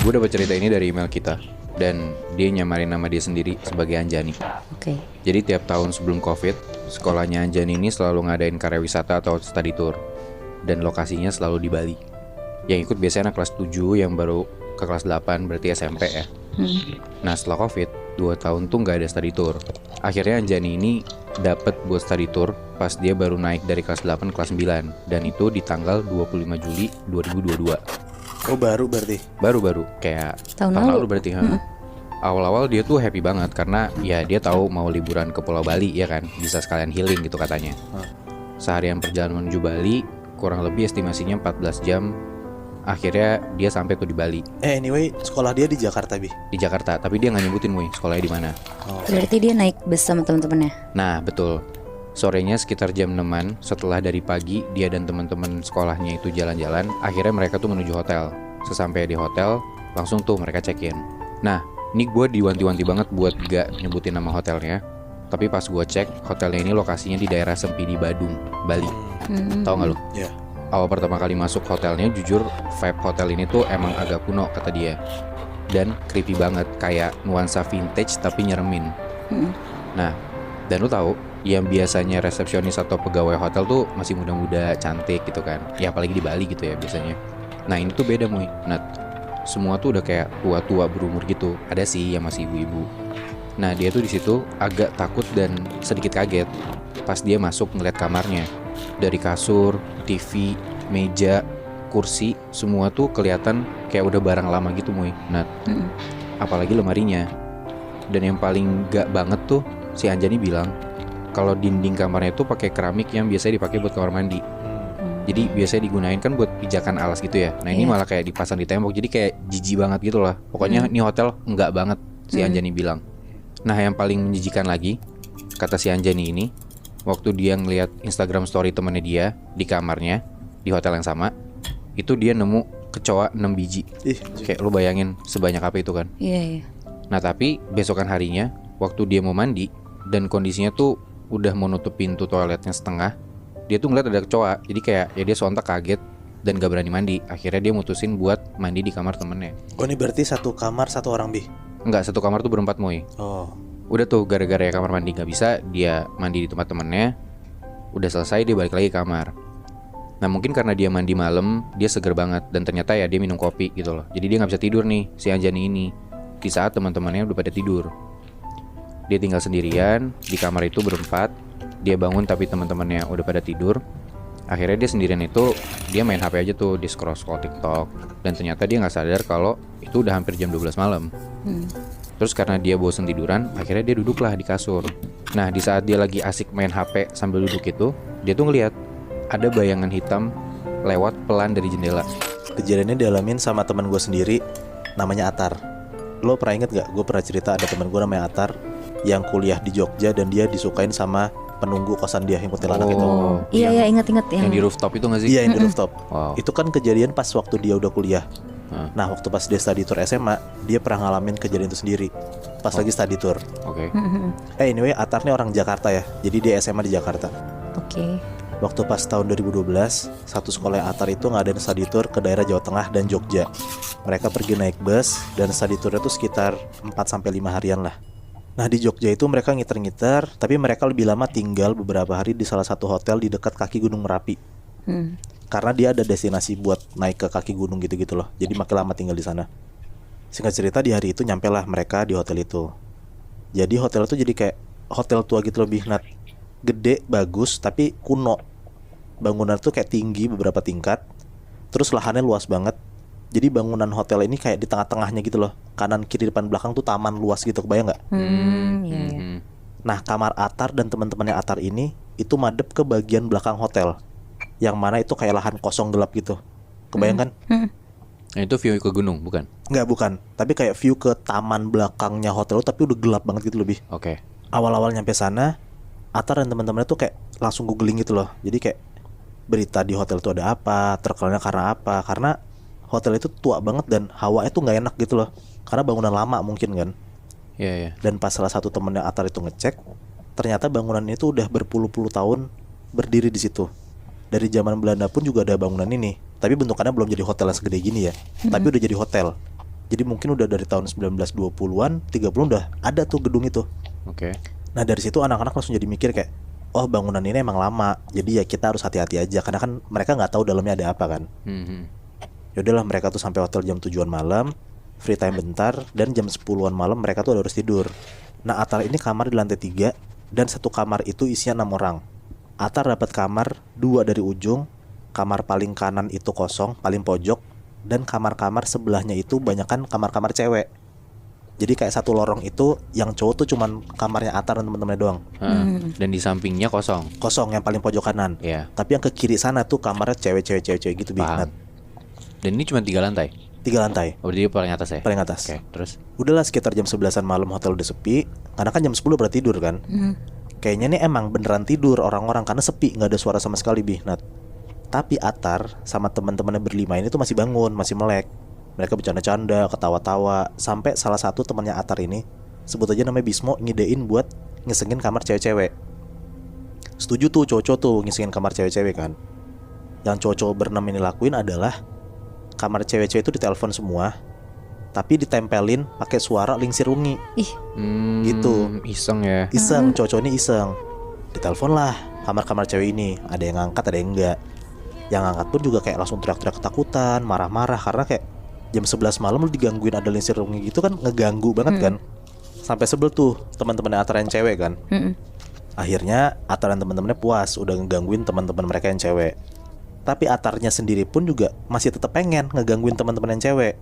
Gue dapat cerita ini dari email kita, dan dia nyamarin nama dia sendiri sebagai Anjani. Oke. Jadi tiap tahun sebelum COVID, sekolahnya Anjani ini selalu ngadain karya wisata atau study tour, dan lokasinya selalu di Bali. Yang ikut biasanya anak kelas 7 yang baru ke kelas 8, berarti SMP ya. Nah setelah COVID, 2 tahun tuh gak ada study tour. Akhirnya Anjani ini dapat buat study tour pas dia baru naik dari kelas 8 ke kelas 9, dan itu di tanggal 25 Juli 2022. Oh baru berarti? Baru-baru, kayak Tahun lalu lalu. berarti. Awal-awal dia tuh happy banget karena ya dia tahu mau liburan ke Pulau Bali ya kan, bisa sekalian healing gitu katanya. Seharian perjalanan menuju Bali, kurang lebih estimasinya 14 jam. Akhirnya dia sampai tuh di Bali, Anyway, sekolah dia di Jakarta, Bi. di Jakarta, tapi dia nggak nyebutin sekolahnya di mana. Berarti dia naik bus sama teman-temannya. Nah betul, sorenya sekitar jam 6-an, setelah dari pagi dia dan teman-teman sekolahnya itu jalan-jalan, akhirnya mereka tuh menuju hotel. Sesampai di hotel, langsung tuh mereka check-in. Nah, ini gue diwanti-wanti banget buat gak nyebutin nama hotelnya. Tapi pas gue cek, hotelnya ini lokasinya di daerah Sempidi, Badung, Bali. Tahu nggak lu? Ya. Awal pertama kali masuk hotelnya, jujur vibe hotel ini tuh emang agak kuno kata dia. Dan creepy banget, kayak nuansa vintage tapi nyeremin. Nah, dan lu tahu, yang biasanya resepsionis atau pegawai hotel tuh masih muda-muda, cantik gitu kan. Ya apalagi di Bali gitu ya biasanya. Nah ini tuh beda Nat. Semua tuh udah kayak tua-tua berumur gitu. Ada sih yang masih ibu-ibu. Nah dia tuh di situ agak takut dan sedikit kaget pas dia masuk ngeliat kamarnya. Dari kasur, TV, meja, kursi, semua tuh kelihatan kayak udah barang lama gitu Nat. Apalagi lemarinya. Dan yang paling gak banget tuh si Anjani bilang kalau dinding kamarnya tuh pakai keramik yang biasanya dipakai buat kamar mandi. Jadi biasanya digunain kan buat pijakan alas gitu ya. Nah ini malah kayak dipasang di tembok. Jadi kayak jijik banget gitu lah. Pokoknya ini hotel enggak banget si Anjani bilang. Nah yang paling menjijikan lagi, kata si Anjani ini, waktu dia ngeliat Instagram story temennya dia di kamarnya di hotel yang sama, itu dia nemu kecoa 6 biji. Kayak lu bayangin sebanyak apa itu kan. Iya. Nah tapi besokan harinya, waktu dia mau mandi dan kondisinya tuh udah mau nutup pintu toiletnya setengah, dia tuh ngeliat ada kecoa. Jadi kayak ya dia sontak kaget dan gak berani mandi. Akhirnya dia mutusin buat mandi di kamar temennya. Oh ini berarti satu kamar satu orang, Bi? Enggak, satu kamar tuh berempat Oh. Udah tuh gara-gara ya kamar mandi gak bisa, dia mandi di tempat temennya. Udah selesai dia balik lagi ke kamar. Nah mungkin karena dia mandi malam, dia seger banget. Dan ternyata ya dia minum kopi gitu loh. Jadi dia gak bisa tidur nih si Anjani ini di saat teman-temannya udah pada tidur. Dia tinggal sendirian di kamar itu berempat. Dia bangun tapi teman-temannya udah pada tidur. Akhirnya dia sendirian itu, dia main HP aja tuh, di scroll-scroll TikTok. Dan ternyata dia gak sadar kalau itu udah hampir jam 12 malam. Terus karena dia bosen tiduran, akhirnya dia duduklah di kasur. Nah di saat dia lagi asik main HP sambil duduk itu, dia tuh ngeliat ada bayangan hitam lewat pelan dari jendela. Kejadiannya dialamin sama teman gue sendiri, namanya Atar. Lo pernah inget gak? Gue pernah cerita ada teman gue namanya Atar yang kuliah di Jogja dan dia disukain sama penunggu kosan dia yang kuntilanak itu. Iya ingat-ingat Yang di rooftop itu gak sih? Iya yang di rooftop. Wow. Itu kan kejadian pas waktu dia udah kuliah. Nah waktu pas dia study tour SMA, dia pernah ngalamin kejadian itu sendiri pas lagi study tour. Oke. Anyway, Atar nih orang Jakarta ya. Jadi dia SMA di Jakarta. Oke. Waktu pas tahun 2012, satu sekolah Atar itu ngadain study tour ke daerah Jawa Tengah dan Jogja. Mereka pergi naik bus dan study tournya itu sekitar 4-5 harian lah. Nah di Jogja itu mereka ngiter-ngiter, tapi mereka lebih lama tinggal beberapa hari di salah satu hotel di dekat kaki Gunung Merapi. Karena dia ada destinasi buat naik ke kaki gunung gitu-gitu loh. Jadi makin lama tinggal di sana. Singkat cerita di hari itu nyampe lah mereka di hotel itu. Jadi hotel itu jadi kayak hotel tua gitu lebih Nat. Gede, bagus, tapi kuno. Bangunan tuh kayak tinggi beberapa tingkat. Terus lahannya luas banget. Jadi bangunan hotel ini kayak di tengah-tengahnya gitu loh. Kanan, kiri, depan, belakang tuh taman luas gitu, kebayang gak? Iya. Nah kamar Atar dan teman-temannya Atar ini itu madep ke bagian belakang hotel. Yang mana itu kayak lahan kosong gelap gitu. Kebayang kan? Nah itu view ke gunung bukan? Enggak, bukan. Tapi kayak view ke taman belakangnya hotel tapi udah gelap banget gitu lebih. Oke. Awal-awal nyampe sana, Atar dan teman-temannya tuh kayak langsung googling gitu loh. Jadi kayak berita di hotel itu ada apa, terkenalnya karena apa. Karena hotel itu tua banget dan hawanya tuh gak enak gitu loh. Karena bangunan lama mungkin kan. Iya. Dan pas salah satu temennya Atar itu ngecek, ternyata bangunan itu udah berpuluh-puluh tahun berdiri di situ. Dari zaman Belanda pun juga ada bangunan ini. Tapi bentukannya belum jadi hotel yang segede gini ya. Tapi udah jadi hotel. Jadi mungkin udah dari tahun 1920-an, 30 udah ada tuh gedung itu. Oke. Nah dari situ anak-anak langsung jadi mikir kayak, oh bangunan ini emang lama, jadi ya kita harus hati-hati aja karena kan mereka nggak tahu dalamnya ada apa kan. Yaudahlah mereka tuh sampai hotel jam 7-an malam, free time bentar, dan jam 10-an malam mereka tuh udah harus tidur. Nah Atar ini kamar di lantai 3, dan satu kamar itu isinya 6 orang. Atar dapat kamar 2 dari ujung, kamar paling kanan itu kosong, paling pojok, dan kamar-kamar sebelahnya itu banyakan kamar-kamar cewek. Jadi kayak satu lorong itu yang cowok tuh cuman kamarnya Atar dan temen-temennya doang. Dan di sampingnya kosong. Kosong yang paling pojok kanan. Iya. Tapi yang ke kiri sana tuh kamarnya cewek-cewek gitu Paham. Nat. Dan ini cuma 3 lantai. 3 lantai, Oh, jadi paling atas ya? paling atas. Oke, terus? Udahlah sekitar jam 11-an malam hotel udah sepi. Karena kan jam 10 pada tidur kan. Kayaknya nih emang beneran tidur orang-orang karena sepi, gak ada suara sama sekali Nat. Tapi Atar sama teman-temannya berlima ini tuh masih bangun, masih melek. Mereka bercanda-canda, ketawa-tawa. Sampai salah satu temannya Atar ini, sebut aja namanya Bismo, ngidein buat ngisengin kamar cewek-cewek. Setuju tuh cowok-cowok tuh ngisengin kamar cewek-cewek kan. Yang cowok-cowok berenam ini lakuin adalah kamar cewek-cewek itu ditelepon semua, tapi ditempelin pakai suara lingsir ungi. Gitu. Iseng ya. Iseng, cowok-cowok ini iseng. Ditelepon lah kamar-kamar cewek ini. Ada yang ngangkat, ada yang enggak. Yang ngangkat pun juga kayak langsung teriak-teriak ketakutan, marah-marah. Karena kayak jam 11 malam lu digangguin ada lingsir ungi gitu kan, ngeganggu banget kan. Sampai sebel tuh teman-temannya Atar yang cewek kan. Akhirnya Atar dan teman-temannya puas udah ngegangguin teman-teman mereka yang cewek. Tapi Atarnya sendiri pun juga masih tetap pengen ngegangguin teman-teman yang cewek.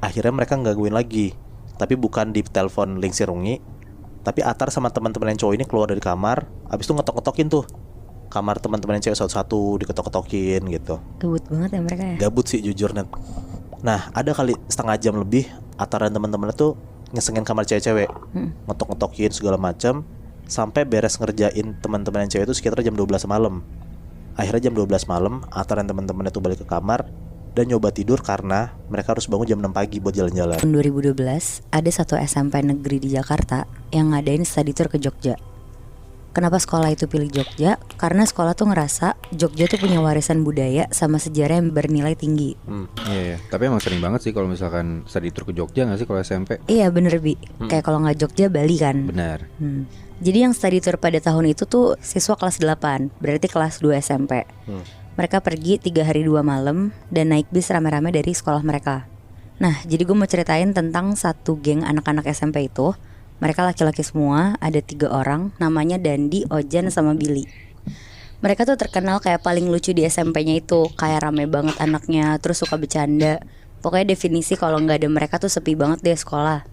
Akhirnya mereka ngegangguin lagi. Tapi bukan di telepon lingsir ungi, tapi Atar sama teman-teman yang cowok ini keluar dari kamar. Abis itu ngetok-ngetokin tuh kamar teman-teman yang cewek satu-satu, diketok-ketokin gitu. Gabut banget ya mereka ya. Gabut sih jujur Net. Nah ada kali setengah jam lebih Atar dan teman-temannya tuh ngesengin kamar cewek-cewek, ngetok-ngetokin segala macam, sampai beres ngerjain teman-teman yang cewek itu sekitar jam 12 malam. Akhirnya jam 12 malam Atar dan teman-temannya tuh balik ke kamar dan nyoba tidur karena mereka harus bangun jam 6 pagi buat jalan-jalan. Tahun 2012 ada satu SMP negeri di Jakarta yang ngadain study tour ke Jogja. Kenapa sekolah itu pilih Jogja? Karena sekolah tuh ngerasa Jogja tuh punya warisan budaya sama sejarah yang bernilai tinggi. Iya. Tapi emang sering banget sih kalau misalkan study tour ke Jogja nggak sih kalau SMP? Iya bener Bi. Kayak kalau nggak Jogja Bali kan. Benar. Jadi yang study tour pada tahun itu tuh siswa kelas 8, berarti kelas 2 SMP. Mereka pergi 3 hari 2 malam dan naik bis rame-rame dari sekolah mereka. Nah jadi gue mau ceritain tentang satu geng anak-anak SMP itu. Mereka laki-laki semua, ada 3 orang, namanya Dandi, Ojan, sama Billy. Mereka tuh terkenal kayak paling lucu di SMP-nya itu. Kayak rame banget anaknya, terus suka bercanda. Pokoknya definisi kalau nggak ada mereka tuh sepi banget deh sekolah.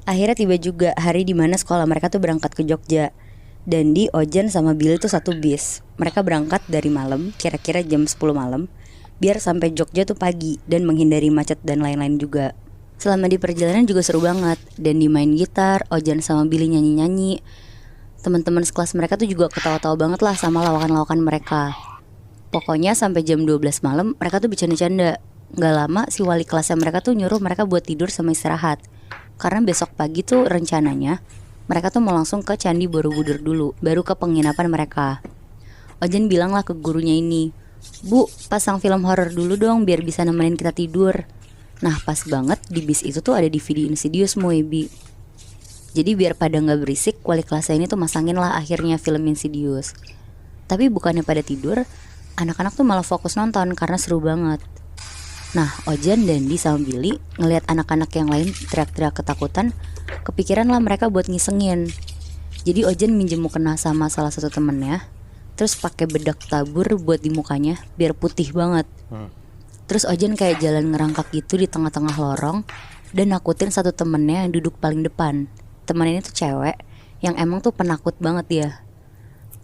Akhirnya tiba juga hari dimana sekolah mereka tuh berangkat ke Jogja. Dandi, Ojan, sama Billy tuh satu bis. Mereka berangkat dari malam, kira-kira jam 10 malam, biar sampai Jogja tuh pagi dan menghindari macet dan lain-lain juga. Selama di perjalanan juga seru banget. Dandi main gitar, Ojan sama Billy nyanyi-nyanyi. Teman-teman sekelas mereka tuh juga ketawa-tawa banget lah sama lawakan-lawakan mereka. Pokoknya sampai jam 12 malam mereka tuh bercanda-canda. Gak lama si wali kelasnya mereka tuh nyuruh mereka buat tidur sama istirahat. Karena besok pagi tuh rencananya mereka tuh mau langsung ke Candi Borobudur dulu, baru ke penginapan mereka. Ojan bilang lah ke gurunya ini, "Bu, pasang film horor dulu dong biar bisa nemenin kita tidur." Nah pas banget di bis itu tuh ada DVD Insidious Moebi. Jadi biar pada gak berisik, wali kelasnya ini tuh masangin lah akhirnya film Insidious. Tapi bukannya pada tidur, anak-anak tuh malah fokus nonton karena seru banget. Nah Ojan, Dandi, sama Billy ngelihat anak-anak yang lain teriak-teriak ketakutan, kepikiran lah mereka buat ngisengin. Jadi Ojan minjem mukena sama salah satu temennya, terus pakai bedak tabur buat di mukanya biar putih banget. Terus Ojan kayak jalan ngerangkak gitu di tengah-tengah lorong dan nakutin satu temennya yang duduk paling depan. Temen ini tuh cewek yang emang tuh penakut banget dia.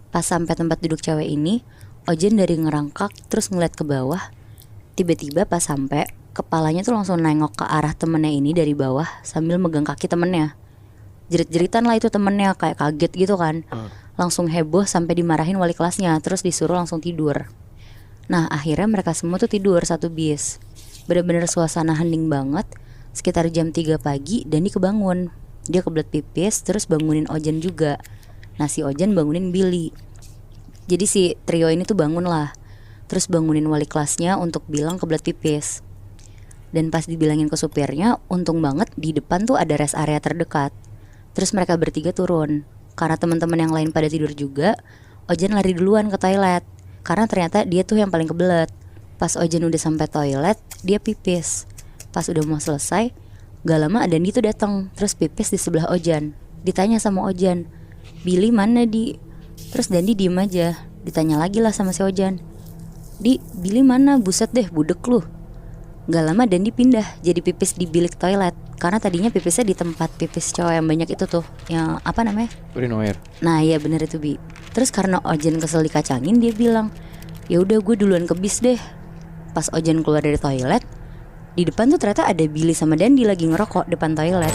Pas sampai tempat duduk cewek ini, Ojan dari ngerangkak terus ngeliat ke bawah. Tiba-tiba pas sampai, kepalanya tuh langsung nengok ke arah temennya ini dari bawah sambil megang kaki temennya. Jerit-jeritan lah itu temennya, kayak kaget gitu kan. Langsung heboh sampai dimarahin wali kelasnya, terus disuruh langsung tidur. Nah akhirnya mereka semua tuh tidur satu bis. Bener-bener suasana hening banget. Sekitar jam 3 pagi Dandi kebangun. Dia kebelet pipis terus bangunin Ojan juga. Nah si Ojan bangunin Billy. Jadi si trio ini tuh bangun lah, terus bangunin wali kelasnya untuk bilang kebelet pipis. Dan pas dibilangin ke supirnya, untung banget di depan tuh ada rest area terdekat. Terus mereka bertiga turun. Karena teman-teman yang lain pada tidur juga, Ojan lari duluan ke toilet. Karena ternyata dia tuh yang paling kebelet. Pas Ojan udah sampai toilet, dia pipis. Pas udah mau selesai, gak lama Dandi tuh datang, terus pipis di sebelah Ojan. Ditanya sama Ojan, "Billy mana, Di?" Terus Dandi diem aja. Ditanya lagi lah sama si Ojan, "Di, Billy mana? Buset deh, budek lu." Gak lama Dandi pindah jadi pipis di bilik toilet. Karena tadinya pipisnya di tempat pipis cowok yang banyak itu tuh, yang apa namanya? Urinoir. Nah iya bener itu, Bi. Terus karena Ojan kesel dikacangin, dia bilang, "Ya udah gue duluan ke bis deh." Pas Ojan keluar dari toilet, di depan tuh ternyata ada Billy sama Dandi lagi ngerokok depan toilet.